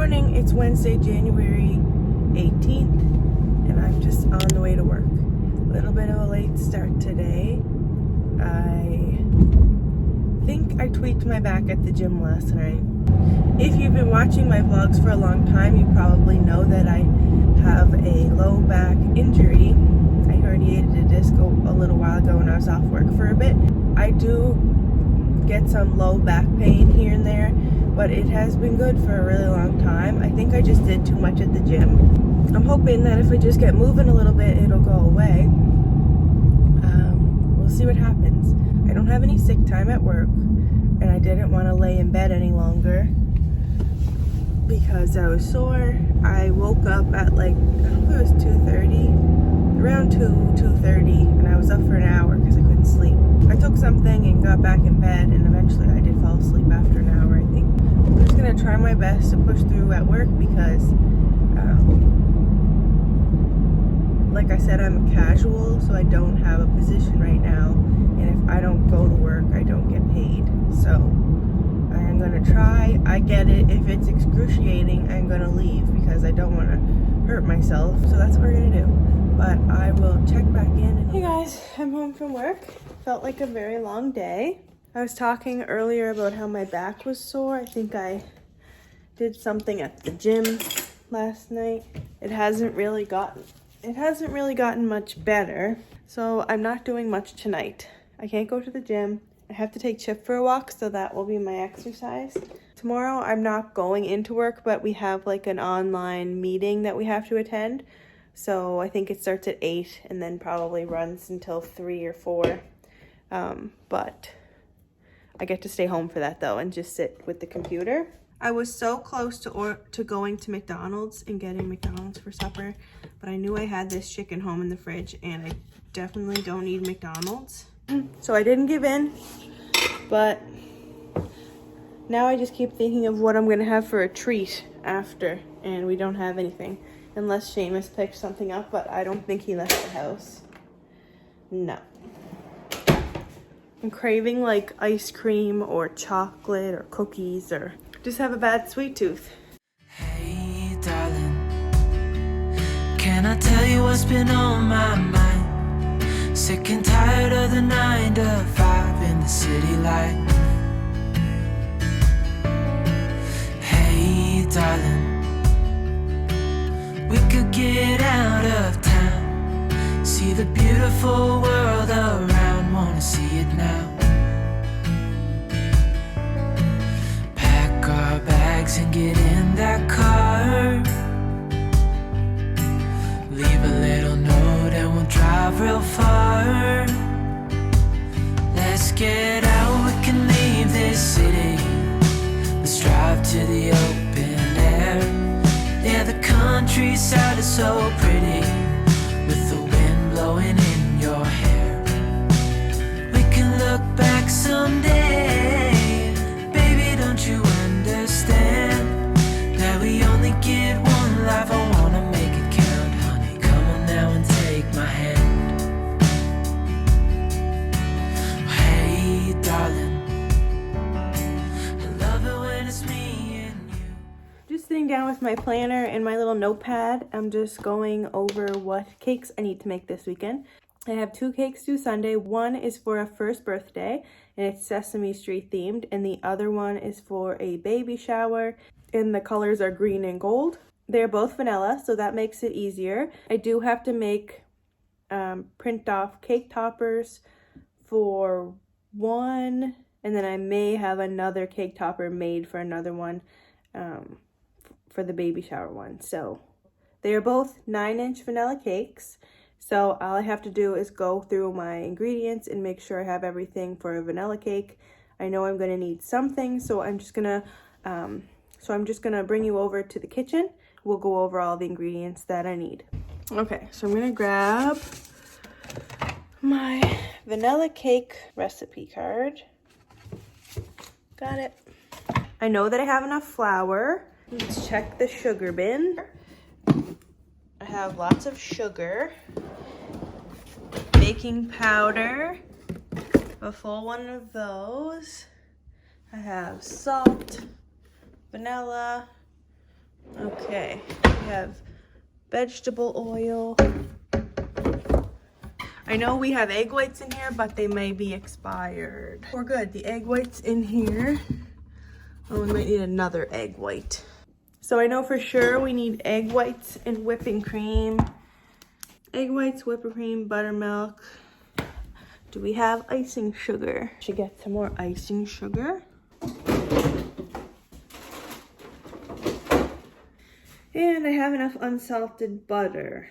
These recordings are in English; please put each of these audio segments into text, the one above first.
morning. It's Wednesday, January 18th, and I'm just on the way to work. A little bit of a late start today. I think I tweaked my back at the gym last night. If you've been watching my vlogs for a long time, you probably know that I have a low back injury. I herniated a disc a little while ago when I was off work for a bit. I do get some low back pain here and there, but it has been good for a really long time. I think I just did too much at the gym. I'm hoping that if I just get moving a little bit, it'll go away. We'll see what happens. I don't have any sick time at work, and I didn't want to lay in bed any longer because I was sore. I woke up at like, I think it was 2:30, around 2:30, and I was up for an hour because I couldn't sleep. I took something and got back in bed, and eventually I did fall asleep after an hour, I think. I'm just going to try my best to push through at work because, like I said, I'm a casual, so I don't have a position right now, and if I don't go to work, I don't get paid. So I am going to try. I get it. If it's excruciating, I'm going to leave because I don't want to hurt myself, so that's what we're going to do. But I will check back in. Hey guys, I'm home from work. Felt like a very long day. I was talking earlier about how my back was sore. I think I did something at the gym last night. It hasn't really gotten much better. So I'm not doing much tonight. I can't go to the gym. I have to take Chip for a walk, so that will be my exercise. Tomorrow I'm not going into work, but we have like an online meeting that we have to attend. So I think it starts at 8 and then probably runs until 3 or 4. But I get to stay home for that though and just sit with the computer. I was so close to going to McDonald's and getting McDonald's for supper, but I knew I had this chicken home in the fridge and I definitely don't need McDonald's. So I didn't give in, but now I just keep thinking of what I'm gonna have for a treat after, and we don't have anything. Unless Seamus picked something up, but I don't think he left the house. No. I'm craving like ice cream or chocolate or cookies, or just have a bad sweet tooth. Hey darling, can I tell you what's been on my mind? Sick and tired of the 9 to 5 in the city life. Hey darling, we could get out of town, see the beautiful world around, wanna see it now. Pack our bags and get in that car, leave a little note and we'll drive real far. Let's get out, we can leave this city, let's drive to the open air. Yeah, the countryside is so pretty, with the wind blowing in your hair. We can look back someday, baby, don't you understand that we only get one life? I wanna make it count, honey, come on now and take my hand. Hey darling, I love it when it's me and you. Just sitting down with my planner and my little notepad. I'm just going over what cakes I need to make this weekend. I have 2 cakes due Sunday. One is for a first birthday, and it's Sesame Street themed, and the other one is for a baby shower, and the colors are green and gold. They're both vanilla, so that makes it easier. I do have to make print off cake toppers for one, and then I may have another cake topper made for another one for the baby shower one. So they are both 9-inch vanilla cakes. So all I have to do is go through my ingredients and make sure I have everything for a vanilla cake. I know I'm going to need something, so I'm just gonna bring you over to the kitchen. We'll go over all the ingredients that I need. Okay, so I'm gonna grab my vanilla cake recipe card. Got it. I know that I have enough flour. Let's check the sugar bin. I have lots of sugar, baking powder, a full one of those. I have salt, vanilla, Okay, we have vegetable oil. I know we have egg whites in here, but they may be expired. We're good. The egg white's in here. Oh, we might need another egg white. So I know for sure we need egg whites and whipping cream. Egg whites, whipping cream, buttermilk. Do we have icing sugar? Should get some more icing sugar. And I have enough unsalted butter.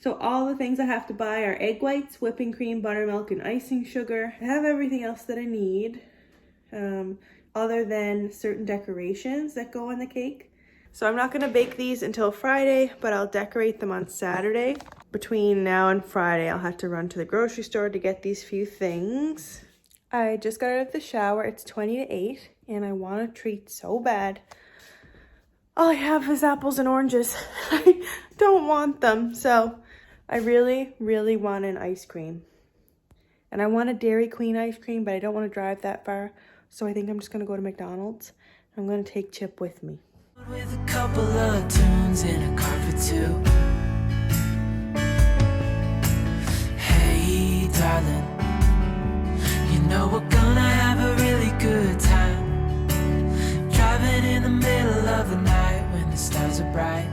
So all the things I have to buy are egg whites, whipping cream, buttermilk, and icing sugar. I have everything else that I need, other than certain decorations that go on the cake. So I'm not gonna bake these until Friday, but I'll decorate them on Saturday. Between now and Friday, I'll have to run to the grocery store to get these few things. I just got out of the shower. It's 20 to 8, and I want a treat so bad. All I have is apples and oranges. I don't want them, so I really, really want an ice cream. And I want a Dairy Queen ice cream, but I don't want to drive that far. So I think I'm just going to go to McDonald's. I'm going to take Chip with me. With a couple of tunes in a car for two. Hey, darling, you know we're gonna have a really good time. Driving in the middle of the night when the stars are bright.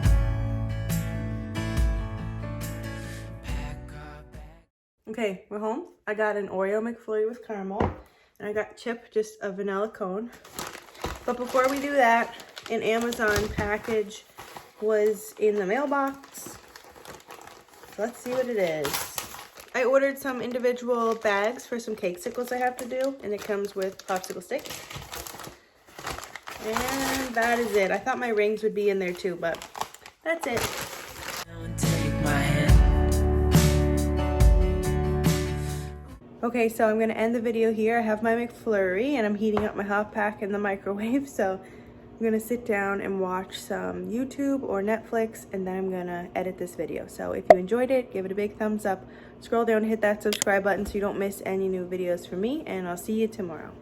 Okay, we're home. I got an Oreo McFlurry with caramel, and I got Chip just a vanilla cone. But before we do that, an Amazon package was in the mailbox. So let's see what it is. I ordered some individual bags for some cake sickles I have to do, and it comes with popsicle sticks. And that is it. I thought my rings would be in there too, but that's it. Okay, so I'm gonna end the video here. I have my McFlurry and I'm heating up my hot pack in the microwave, so I'm gonna sit down and watch some YouTube or Netflix, and then I'm gonna edit this video. So if you enjoyed it, give it a big thumbs up. Scroll down and hit that subscribe button so you don't miss any new videos from me, and I'll see you tomorrow.